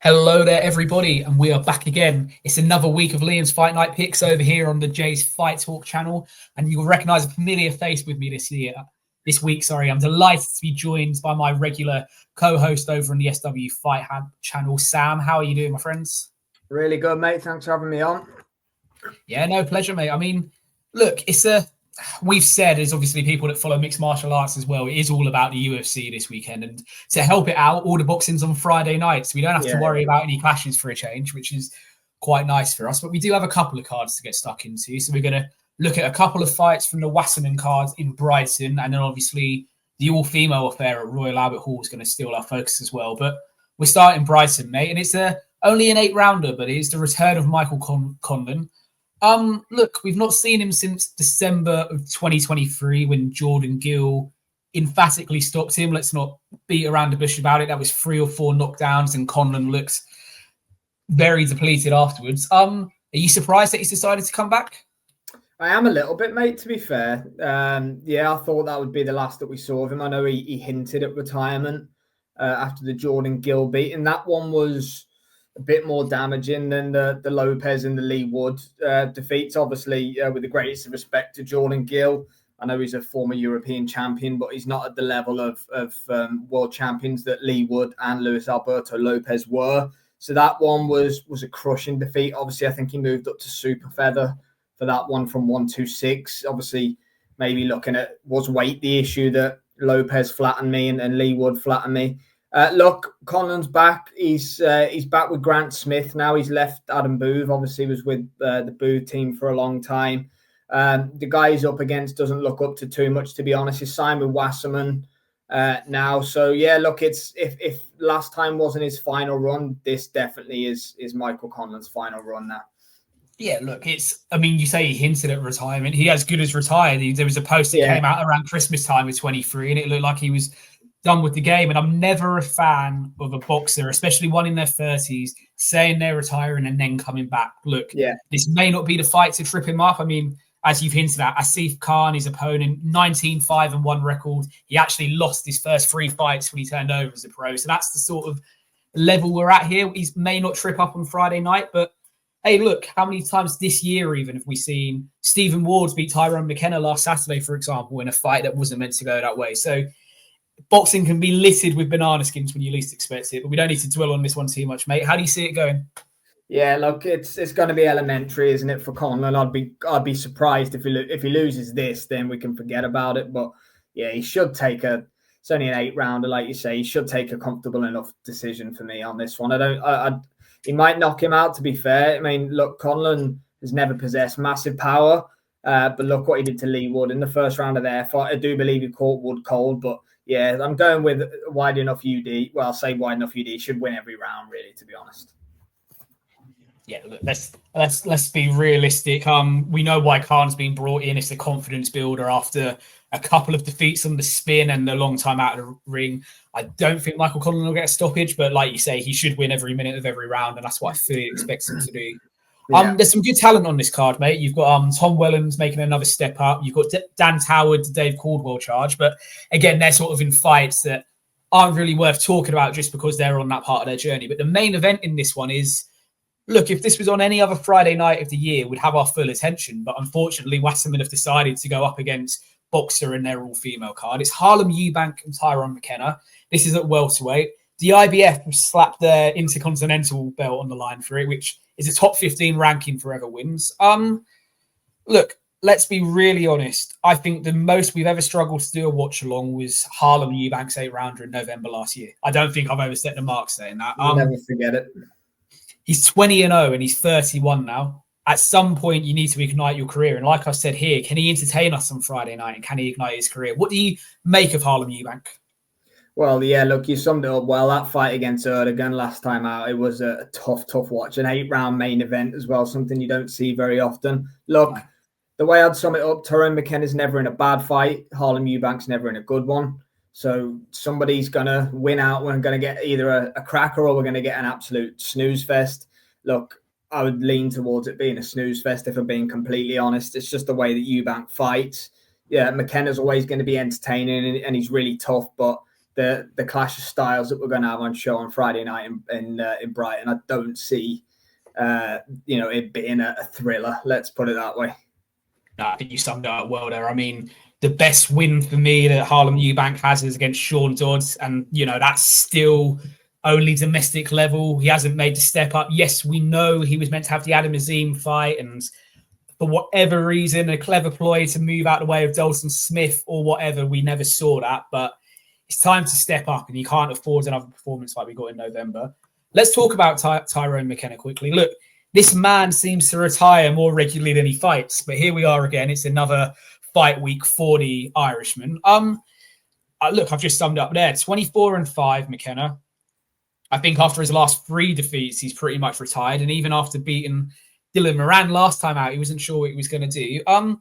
Hello there, everybody, and we are back again. It's another week of Liam's Fight Night picks over here on the Jay's Fight Talk channel, and you'll recognise a familiar face with me this week. I'm delighted to be joined by my regular co-host over on the SW Fight Hub channel, Sam. How are you doing, my friends? Really good, mate. Thanks for having me on. Yeah, no, pleasure, mate. I mean, look, we've said, as obviously people that follow mixed martial arts as well, it is all about the UFC this weekend. And to help it out, all the boxing's on Friday nights. We don't have to worry about any clashes for a change, which is quite nice for us. But we do have a couple of cards to get stuck into. So we're going to look at a couple of fights from the Wasserman cards in Brighton. And then obviously the all-female affair at Royal Albert Hall is going to steal our focus as well. But we're starting Brighton, mate. And it's only an 8-rounder, but it is the return of Michael Conlan. Look, we've not seen him since December of 2023 when Jordan Gill emphatically stopped him. Let's not beat around the bush about it. That was 3 or 4 knockdowns, and Conlan looks very depleted afterwards. Are you surprised that he's decided to come back? I am a little bit, mate, to be fair. I thought that would be the last that we saw of him. I know he hinted at retirement after the Jordan Gill beat, and that one was a bit more damaging than the Lopez and the Lee Wood defeats. Obviously, with the greatest respect to Jordan Gill, I know he's a former European champion, but he's not at the level of world champions that Lee Wood and Luis Alberto Lopez were. So that one was a crushing defeat. Obviously, I think he moved up to super feather for that one from 126. Obviously, maybe looking at was weight the issue that Lopez flattened me and Lee Wood flattened me. Look, Conlan's back. He's back with Grant Smith now. He's left Adam Booth. Obviously, was with the Booth team for a long time. The guy he's up against doesn't look up to too much, to be honest. He's signed with Wasserman now. So yeah, look, it's if last time wasn't his final run, this definitely is Michael Conlan's final run now. Yeah, look, you say he hinted at retirement. He as good as retired. There was a post that came out around Christmas time with 23, and it looked like he was done with the game. And I'm never a fan of a boxer, especially one in their 30s, saying they're retiring and then coming back. Look, this may not be the fight to trip him up. I mean, as you've hinted at, Asif Khan, his opponent, 19-5-1 record. He actually lost his first 3 fights when he turned over as a pro. So that's the sort of level we're at here. He may not trip up on Friday night, but hey, look, how many times this year even have we seen Stephen Ward beat Tyrone McKenna last Saturday, for example, in a fight that wasn't meant to go that way? So boxing can be littered with banana skins when you least expect it, but we don't need to dwell on this one too much, mate. How do you see it going? Yeah, look, it's going to be elementary, isn't it, for Conlan? I'd be surprised if he loses this, then we can forget about it. But yeah, he should take it's only an 8-rounder, like you say. He should take a comfortable enough decision for me on this one. He might knock him out, to be fair. I mean, look, Conlan has never possessed massive power, but look what he did to Lee Wood in the first round of their fight. I do believe he caught Wood cold, but yeah, I'm going with wide enough UD. Well, I'll say wide enough UD. He should win every round, really, to be honest. Yeah, look, let's be realistic. We know why Khan's been brought in. It's a confidence builder after a couple of defeats on the spin and a long time out of the ring. I don't think Michael Conlan will get a stoppage, but like you say, he should win every minute of every round, and that's what I fully expect him to do. There's some good talent on this card, mate. You've got Tom Wellens making another step up. You've got Dan Howard, Dave Caldwell charge. But again, they're sort of in fights that aren't really worth talking about just because they're on that part of their journey. But the main event in this one is, look, if this was on any other Friday night of the year, we'd have our full attention. But unfortunately, Wasserman have decided to go up against Boxer in their all-female card. It's Harlem Eubank and Tyrone McKenna. This is at welterweight. The IBF have slapped their Intercontinental belt on the line for it, which is a top 15 ranking for ever wins. Look, let's be really honest. I think the most we've ever struggled to do a watch-along was Harlem Eubank's 8-rounder in November last year. I don't think I've ever set the mark saying that. You'll never forget it. He's 20-0 and he's 31 now. At some point, you need to ignite your career. And like I said here, can he entertain us on Friday night and can he ignite his career? What do you make of Harlem Eubank? Well, yeah, look, you summed it up well. That fight against Erdogan last time out, it was a tough watch. An 8-round main event as well, something you don't see very often. Look, the way I'd sum it up, Tyrone McKenna's never in a bad fight. Harlem Eubank's never in a good one. So somebody's going to win out. We're going to get either a cracker or we're going to get an absolute snooze fest. Look, I would lean towards it being a snooze fest, if I'm being completely honest. It's just the way that Eubank fights. Yeah, McKenna's always going to be entertaining and he's really tough, but the clash of styles that we're going to have on show on Friday night in Brighton. I don't see it being a thriller. Let's put it that way. No, I think you summed it up well there. I mean, the best win for me that Harlem Eubank has is against Sean Dodds, and that's still only domestic level. He hasn't made the step up. Yes, we know he was meant to have the Adam Azim fight, and for whatever reason, a clever ploy to move out the way of Dalton Smith or whatever, we never saw that. But it's time to step up, and you can't afford another performance like we got in November. Let's talk about Tyrone McKenna quickly. Look, this man seems to retire more regularly than he fights, but here we are again. It's another fight week for the Irishman. Look, I've just summed up there. 24-5, McKenna. I think after his last 3 defeats, he's pretty much retired. And even after beating Dylan Moran last time out, he wasn't sure what he was going to do. I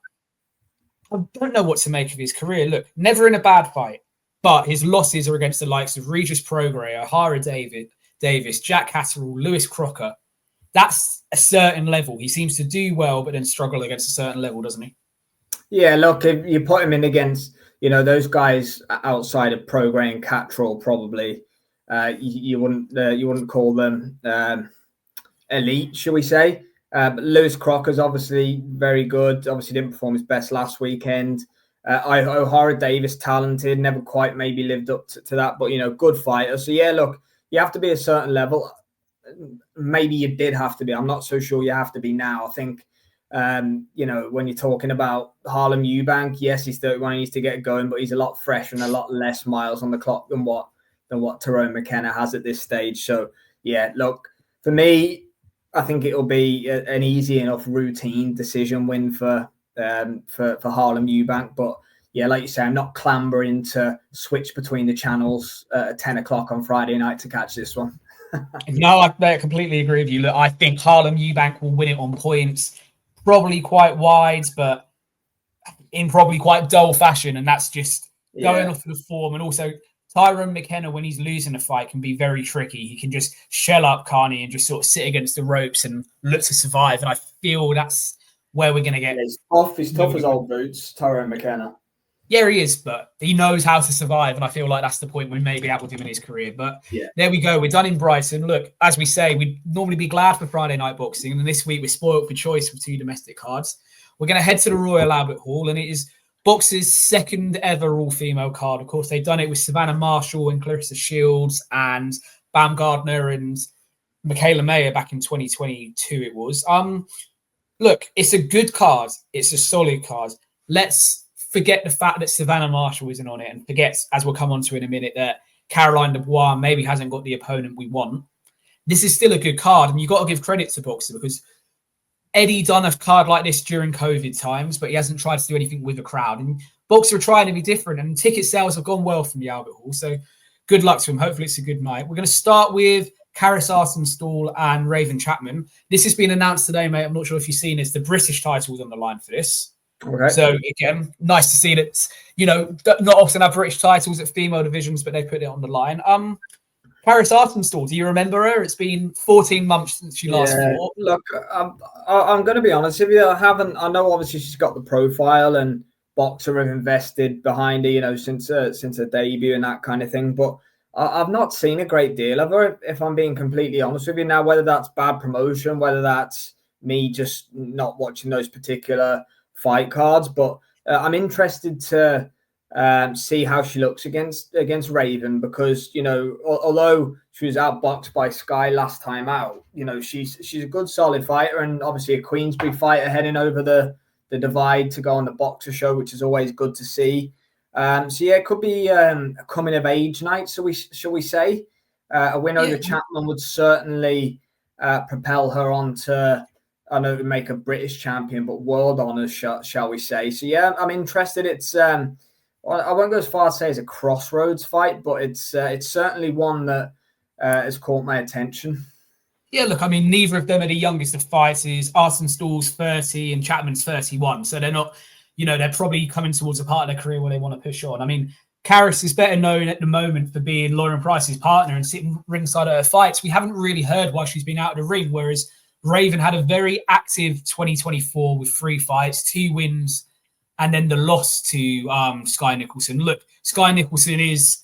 don't know what to make of his career. Look, never in a bad fight, but his losses are against the likes of Regis Prograis, Ohara Davis, Jack Catterall, Lewis Crocker. That's a certain level. He seems to do well, but then struggle against a certain level, doesn't he? Yeah, look, if you put him in against, those guys outside of Prograis and Catterall, probably you wouldn't call them elite, shall we say? But Lewis Crocker's obviously very good. Obviously didn't perform his best last weekend. Ohara Davis, talented, never quite maybe lived up to that, but good fighter. So yeah, look, you have to be a certain level. Maybe you did have to be. I'm not so sure you have to be now. I think, when you're talking about Harlem Eubank, yes, he's 31, he needs to get going, but he's a lot fresher and a lot less miles on the clock than what Tyrone McKenna has at this stage. So, yeah, look, for me, I think it'll be an easy enough routine decision win for Harlem Eubank. But, yeah, like you say, I'm not clambering to switch between the channels at 10 o'clock on Friday night to catch this one. No, I completely agree with you. Look, I think Harlem Eubank will win it on points, probably quite wide, but in probably quite dull fashion. And that's just going off the form. And also, Tyrone McKenna, when he's losing a fight, can be very tricky. He can just shell up Carney and just sort of sit against the ropes and look to survive. And I feel that's where we're going to get. He's tough. He's tough as old boots, Tyrone McKenna. Yeah, he is, but he knows how to survive. And I feel like that's the point we may be at with him in his career. But there we go. We're done in Brighton. Look, as we say, we'd normally be glad for Friday night boxing. And this week we're spoiled for choice with 2 domestic cards. We're going to head to the Royal Albert Hall, and it is box's second ever all-female card. Of course, they've done it with Savannah Marshall and Clarissa Shields and Bam Gardner and Michaela Mayer back in 2022 it was. Look, it's a good card. It's a solid card. Let's forget the fact that Savannah Marshall isn't on it, and forget, as we'll come on to in a minute, that Caroline Dubois maybe hasn't got the opponent we want. This is still a good card, and you've got to give credit to Boxer, because Eddie done a card like this during COVID times, but he hasn't tried to do anything with a crowd. And Boxer are trying to be different, and ticket sales have gone well from the Albert Hall. So good luck to him. Hopefully it's a good night. We're going to start with Karis Arsenstall and Raven Chapman. This has been announced today, mate. I'm not sure if you've seen it. The British title's on the line for this. Okay. So again, nice to see that, not often have British titles at female divisions, but they put it on the line. Karis Arsenstall, do you remember her? It's been 14 months since she last fought. Look, I'm going to be honest with you. I know obviously she's got the profile and Boxer have invested behind her, since her debut and that kind of thing. But I've not seen a great deal of her, if I'm being completely honest with you. Now, whether that's bad promotion, whether that's me just not watching those particular fight cards, but I'm interested to see how she looks against Raven, because although she was outboxed by Sky last time out, she's a good solid fighter, and obviously a Queensbury fighter heading over the divide to go on the Boxer show, which is always good to see. So yeah, it could be a coming of age night, shall we say? A win over Chapman would certainly propel her onto, I know, to make a British champion, but world honours, shall we say. So, yeah, I'm interested. It's, I won't go as far as say it's a crossroads fight, but it's certainly one that has caught my attention. Yeah, look, I mean, neither of them are the youngest of fighters. Arsenstall's 30 and Chapman's 31. So they're not, they're probably coming towards a part of their career where they want to push on. I mean, Karis is better known at the moment for being Lauren Price's partner and sitting ringside at her fights. We haven't really heard why she's been out of the ring, whereas Raven had a very active 2024 with 3 fights, 2 wins, and then the loss to Sky Nicholson. Look, Sky Nicholson is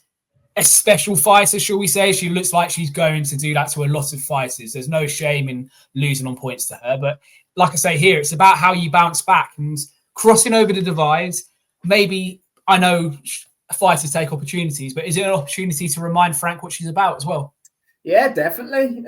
a special fighter, shall we say. She looks like she's going to do that to a lot of fighters. There's no shame in losing on points to her. But like I say here, it's about how you bounce back and crossing over the divide. Maybe, I know fighters take opportunities, but is it an opportunity to remind Frank what she's about as well? Yeah, definitely.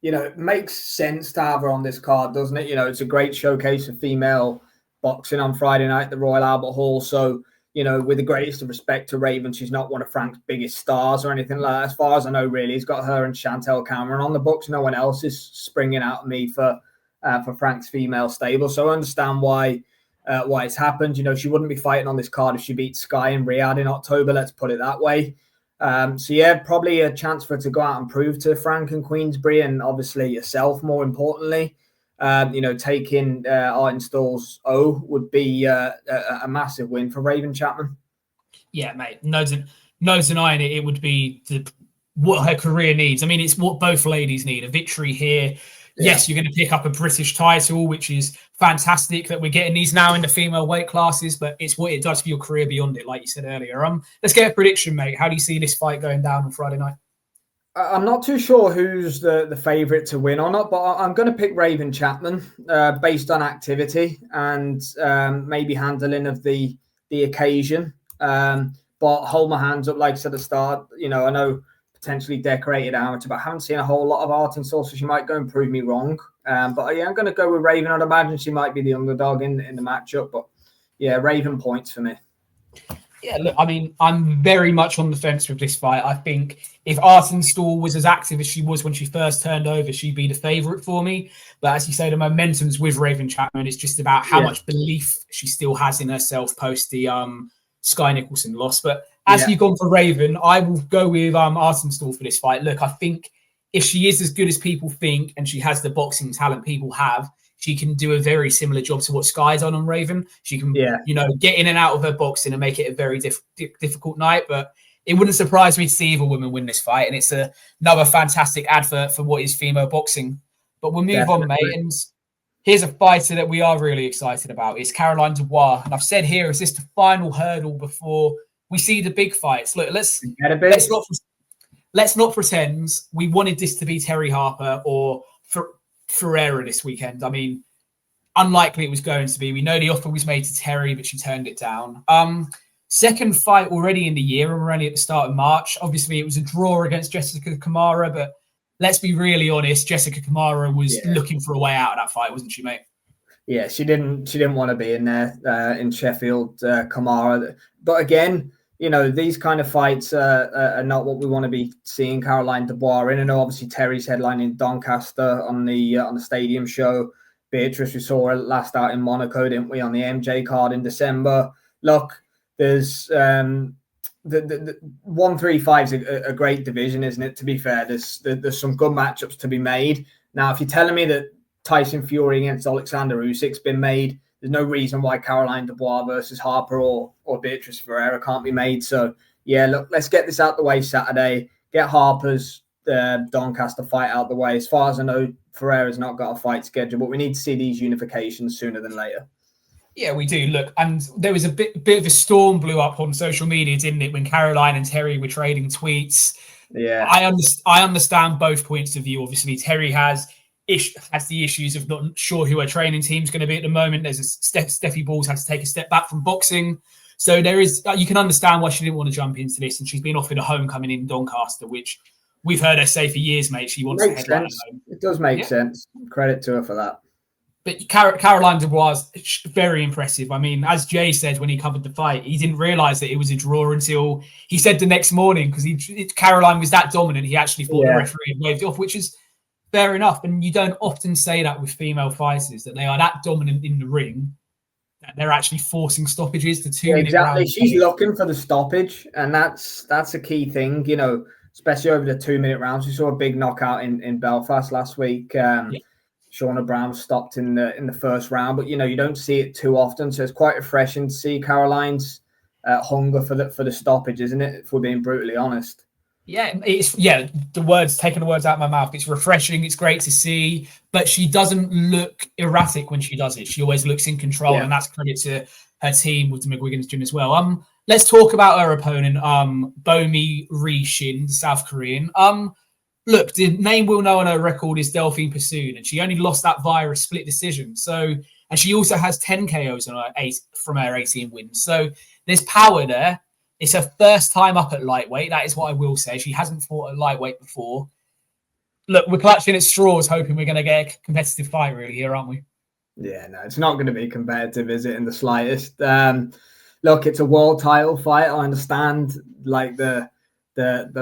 It makes sense to have her on this card, doesn't it? It's a great showcase of female boxing on Friday night at the Royal Albert Hall. So, with the greatest of respect to Raven, she's not one of Frank's biggest stars or anything like that. As far as I know, really, he's got her and Chantel Cameron on the books. No one else is springing out of me for Frank's female stable. So I understand why it's happened. She wouldn't be fighting on this card if she beat Sky and Riyadh in October. Let's put it that way. Probably a chance for her to go out and prove to Frank and Queensbury, and obviously yourself, more importantly. Taking Arden Stall's O would be a massive win for Raven Chapman. Yeah, mate. No denying it. It would be what her career needs. I mean, it's what both ladies need. A victory here. Yeah. Yes, you're going to pick up a British title, which is fantastic that we're getting these now in the female weight classes, but it's what it does for your career beyond it, like you said earlier. Let's get a prediction, mate. How do you see this fight going down on Friday night? I'm not too sure who's the favourite to win or not, but I'm going to pick Raven Chapman based on activity and maybe handling of the occasion. But hold my hands up, like I said at the start. I know potentially decorated amateur, but I haven't seen a whole lot of Ardenstall, so she might go and prove me wrong. But yeah, I'm going to go with Raven. I'd imagine she might be the underdog in the matchup, but yeah, Raven points for me. Yeah, look, I mean, I'm very much on the fence with this fight. I think if Ardenstall was as active as she was when she first turned over, she'd be the favourite for me. But as you say, the momentum's with Raven Chapman. It's just about how much belief she still has in herself post the Sky Nicholson loss. But as you've gone for Raven, I will go with Ardenstall for this fight. Look, I think if she is as good as people think and she has the boxing talent people have, she can do a very similar job to what Sky's done on Raven. She can, get in and out of her boxing and make it a very difficult night. But it wouldn't surprise me to see either woman win this fight. And it's another fantastic advert for what is female boxing. But we'll move on, mate. And here's a fighter that we are really excited about. It's Caroline Dubois. And I've said here, is this the final hurdle before we see the big fights? Look, let's not pretend we wanted this to be Terry Harper or Ferreira this weekend. I mean, unlikely it was going to be. We know the offer was made to Terry, but she turned it down. Second fight already in the year, and we're only at the start of March. Obviously, it was a draw against Jessica Kamara, but let's be really honest. Jessica Kamara was looking for a way out of that fight, wasn't she, mate? Yeah, she didn't want to be in there in Sheffield, Kamara. But again, these kind of fights are not what we want to be seeing Caroline Dubois in. I know obviously Terry's headlining Doncaster on the stadium show. Beatrice, we saw her last out in Monaco, didn't we, on the MJ card in December. Look, there's the 135 is a great division, isn't it? To be fair, there's some good matchups to be made. Now, if you're telling me that Tyson Fury against Alexander Usyk's been made, there's no reason why Caroline Dubois versus Harper or Beatrice Ferreira can't be made. So, yeah, look, let's get this out the way Saturday. Get Harper's Doncaster fight out the way. As far as I know, Ferreira's not got a fight scheduled, but we need to see these unifications sooner than later. Yeah, we do. Look, and there was a bit of a storm blew up on social media, didn't it, when Caroline and Terry were trading tweets. Yeah, I understand both points of view. Obviously, Terry has the issues of not sure who her training team's going to be at the moment. There's Steffi Balls had to take a step back from boxing. So there is, you can understand why she didn't want to jump into this, and she's been offered a homecoming in Doncaster, which we've heard her say for years, mate. She wants to headline home. It does make sense. Credit to her for that. But Caroline Dubois is very impressive. I mean, as Jay said when he covered the fight, he didn't realise that it was a draw until he said the next morning, because Caroline was that dominant. He actually thought the referee had waved off, which is fair enough. And you don't often say that with female fighters, that they are that dominant in the ring, that they're actually forcing stoppages to 2 minute rounds. Exactly. She's looking for the stoppage, and that's a key thing, especially over the 2 minute rounds. We saw a big knockout in Belfast last week. Shauna Brown stopped in the first round, but you don't see it too often. So it's quite refreshing to see Caroline's hunger for the stoppage, isn't it? If we're being brutally honest. Yeah, taking the words out of my mouth. It's refreshing. It's great to see, but she doesn't look erratic when she does it. She always looks in control, and that's credit to her team with the McGuigan's gym as well. let's talk about her opponent, Bomi Ri Shin, the South Korean. Look, the name we'll know on her record is Delphine Pursuit, and she only lost that via a split decision. So, and she also has 10 KOs on her from her 18 wins. So there's power there. It's her first time up at lightweight. That is what I will say. She hasn't fought at lightweight before. Look, we're clutching at straws, hoping we're going to get a competitive fight really here, aren't we? Yeah, no, it's not going to be competitive, is it, in the slightest? Look, it's a world title fight. I understand, like, the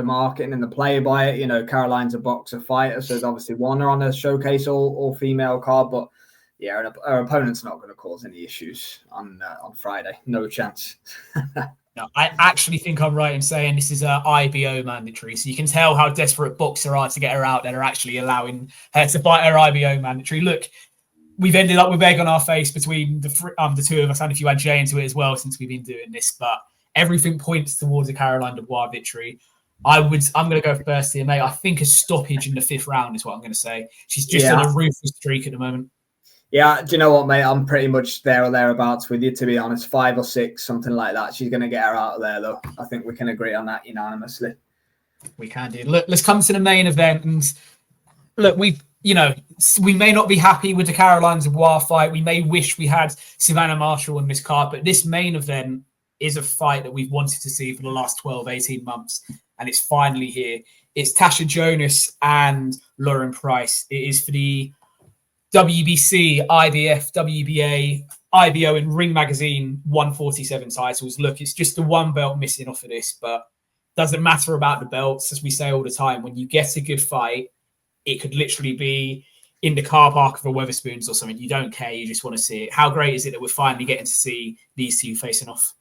marketing and the play by it. You know, Caroline's a boxer fighter, so there's obviously one on a showcase all female card. But yeah, her opponent's not going to cause any issues on Friday. No chance. No, I actually think I'm right in saying this is a IBO mandatory. So you can tell how desperate boxers are to get her out. They're actually allowing her to fight her IBO mandatory. Look, we've ended up with egg on our face between the two of us, and if you add Jay into it as well, since we've been doing this. But everything points towards a Caroline Dubois victory. I'm going to go first here, mate. I think a stoppage in the 5th round is what I'm going to say. She's just on a ruthless streak at the moment. Yeah, do you know what, mate? I'm pretty much there or thereabouts with you, to be honest. 5 or 6, something like that. She's going to get her out of there, though. I think we can agree on that unanimously. We can do. Look, let's come to the main event. And look, we may not be happy with the Caroline Dubois fight. We may wish we had Savannah Marshall on this card, but this main event is a fight that we've wanted to see for the last 12, 18 months. And it's finally here. It's Tasha Jonas and Lauren Price. It is for the WBC, IBF, WBA, IBO, and Ring Magazine 147 titles. Look, it's just the one belt missing off of this, but doesn't matter about the belts. As we say all the time, when you get a good fight, it could literally be in the car park of a Wetherspoons or something. You don't care. You just want to see it. How great is it that we're finally getting to see these two facing off?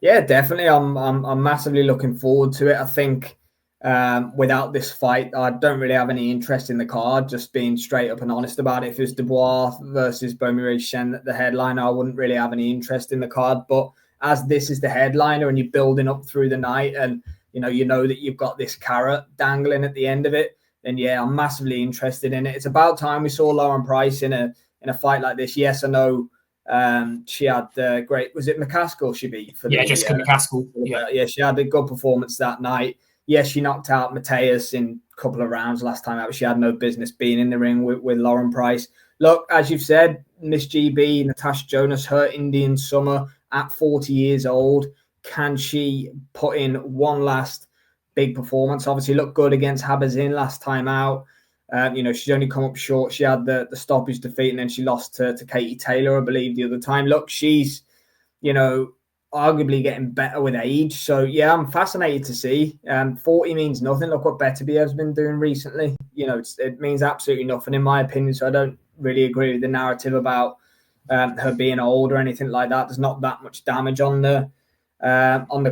Yeah, definitely. I'm massively looking forward to it. I think without this fight, I don't really have any interest in the card, just being straight up and honest about it. If it's Dubois versus Bomi Ri Shin, the headliner, I wouldn't really have any interest in the card. But as this is the headliner and you're building up through the night and you know that you've got this carrot dangling at the end of it, then yeah, I'm massively interested in it. It's about time we saw Lauren Price in a fight like this. Yes, I know she had great, was it McCaskill she beat? Jessica McCaskill. Yeah, she had a good performance that night. Yes, she knocked out Mateus in a couple of rounds last time out. She had no business being in the ring with Lauren Price. Look, as you've said, Miss GB, Natasha Jonas, her Indian summer at 40 years old. Can she put in one last big performance? Obviously looked good against Habazin last time out. She's only come up short. She had the stoppage defeat and then she lost to Katie Taylor, I believe, the other time. Look, she's, arguably getting better with age. So, yeah, I'm fascinated to see. 40 means nothing. Look what Beterbiev been doing recently. It means absolutely nothing in my opinion. So I don't really agree with the narrative about her being old or anything like that. There's not that much damage on the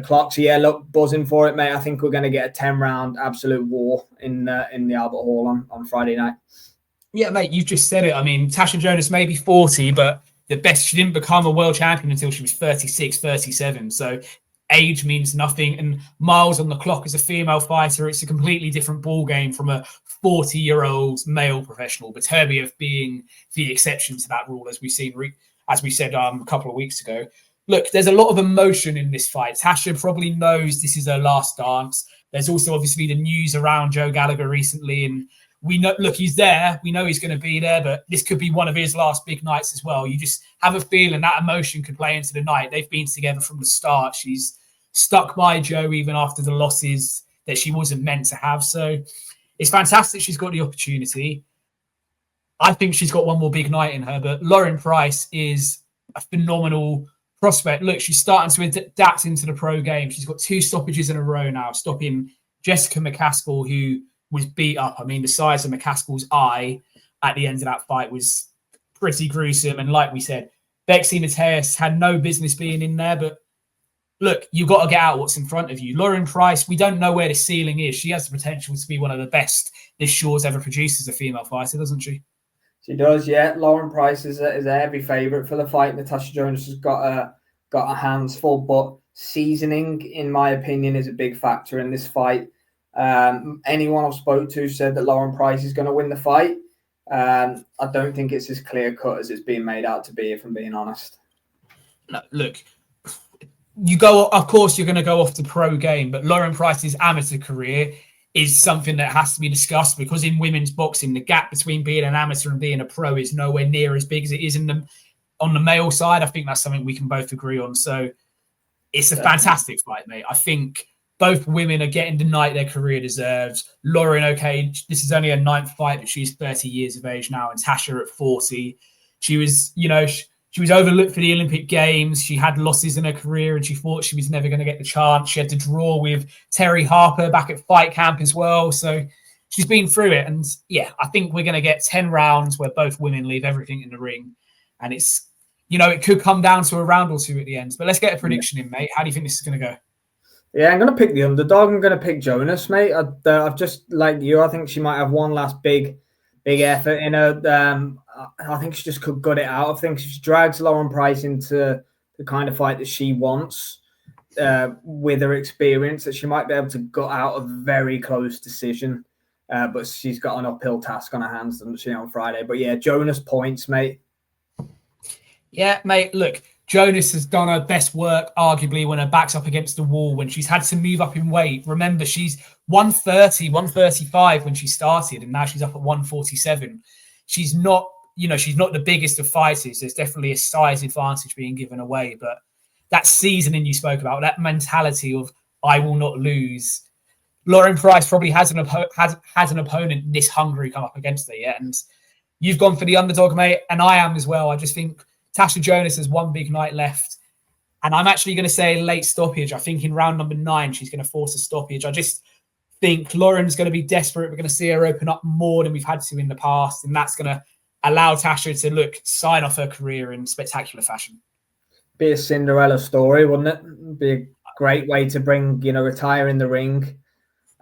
clock. So, yeah, look, buzzing for it, mate. I think we're going to get a 10-round absolute war in the Albert Hall on Friday night. Yeah, mate, you've just said it. I mean, Tasha Jonas may be 40, but she didn't become a world champion until she was 36, 37. So age means nothing. And miles on the clock as a female fighter, it's a completely different ball game from a 40-year-old male professional. Beterbiev being the exception to that rule, as we've seen, as we said a couple of weeks ago. Look, there's a lot of emotion in this fight. Tasha probably knows this is her last dance. There's also obviously the news around Joe Gallagher recently, and we know, look, he's there. We know he's going to be there, but this could be one of his last big nights as well. You just have a feeling that emotion could play into the night. They've been together from the start. She's stuck by Joe even after the losses that she wasn't meant to have. So it's fantastic she's got the opportunity. I think she's got one more big night in her, but Lauren Price is a phenomenal prospect. Look, she's starting to adapt into the pro game. She's got 2 stoppages in a row now, stopping Jessica McCaskill, who was beat up. I mean, the size of McCaskill's eye at the end of that fight was pretty gruesome. And like we said, Bexy Mateus had no business being in there. But look, you've got to get out what's in front of you. Lauren Price, we don't know where the ceiling is. She has the potential to be one of the best this show's ever produced as a female fighter, doesn't she? She does, yeah. Lauren Price is a heavy favourite for the fight. Natasha Jonas has got her hands full, but seasoning, in my opinion, is a big factor in this fight. Anyone I've spoke to said that Lauren Price is going to win the fight. I don't think it's as clear cut as it's being made out to be, if I'm being honest. No, look, you go, of course, you're going to go off the pro game, but Lauren Price's amateur career is something that has to be discussed, because in women's boxing, the gap between being an amateur and being a pro is nowhere near as big as it is on the male side. I think that's something we can both agree on. So it's a fantastic fight, mate. I think both women are getting the night their career deserves. Lauren, okay, this is only her 9th fight, but she's 30 years of age now, and Tasha at 40. She was, she was overlooked for the Olympic Games. She had losses in her career, and she thought she was never going to get the chance. She had to draw with Terry Harper back at Fight Camp as well. So she's been through it. And yeah, I think we're going to get 10 rounds where both women leave everything in the ring. And it's, it could come down to a round or two at the end. But let's get a prediction in, mate. How do you think this is going to go? Yeah, I'm going to pick the underdog. I'm going to pick Jonas, mate. I've just, like you, I think she might have one last big effort in her. I think she just could gut it out. I think she drags Lauren Price into the kind of fight that she wants with her experience, that she might be able to gut out a very close decision. But she's got an uphill task on her hands, doesn't she, on Friday? But yeah, Jonas points, mate. Yeah, mate, look, Jonas has done her best work, arguably, when her back's up against the wall, when she's had to move up in weight. Remember, she's 130, 135 when she started, and now she's up at 147. She's not, she's not the biggest of fighters. There's definitely a size advantage being given away, but that seasoning you spoke about, that mentality of I will not lose. Lauren Price probably has an opponent this hungry come up against her yet, and you've gone for the underdog, mate, and I am as well. I just think Tasha Jonas has one big night left, and I'm actually going to say late stoppage. I think in round number 9, she's going to force a stoppage. I just think Lauren's going to be desperate. We're going to see her open up more than we've had to in the past, and that's going to allow Tasha to sign off her career in spectacular fashion. Be a Cinderella story, wouldn't it? Be a great way to bring, retire in the ring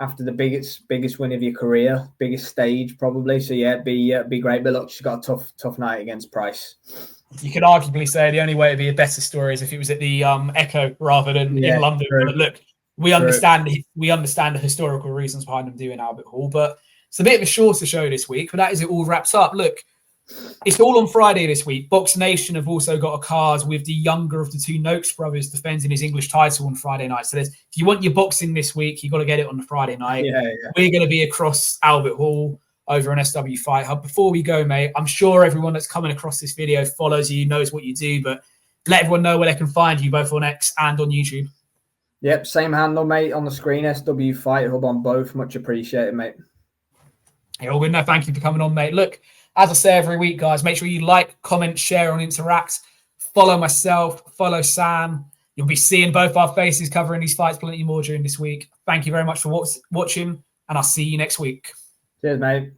after the biggest win of your career, biggest stage probably. So yeah, be great. But look, she's got a tough night against Price. You could arguably say the only way it'd be a better story is if it was at the Echo rather than in London. True. But look, we understand the historical reasons behind them doing Albert Hall. But it's a bit of a shorter show this week. But that is it all wraps up. Look, it's all on Friday this week. Box Nation have also got a card with the younger of the two Noakes brothers defending his English title on Friday night. So if you want your boxing this week, you've got to get it on the Friday night. Yeah. We're going to be across Albert Hall over on SW Fight Hub. Before we go, mate, I'm sure everyone that's coming across this video follows you, knows what you do, but let everyone know where they can find you both on X and on YouTube. Yep, same handle, mate, on the screen, SW Fight Hub on both. Much appreciated, mate. Hey, all good. No, thank you for coming on, mate. Look, as I say every week, guys, make sure you like, comment, share, and interact. Follow myself, follow Sam. You'll be seeing both our faces covering these fights plenty more during this week. Thank you very much for watching, and I'll see you next week. Cheers, mate.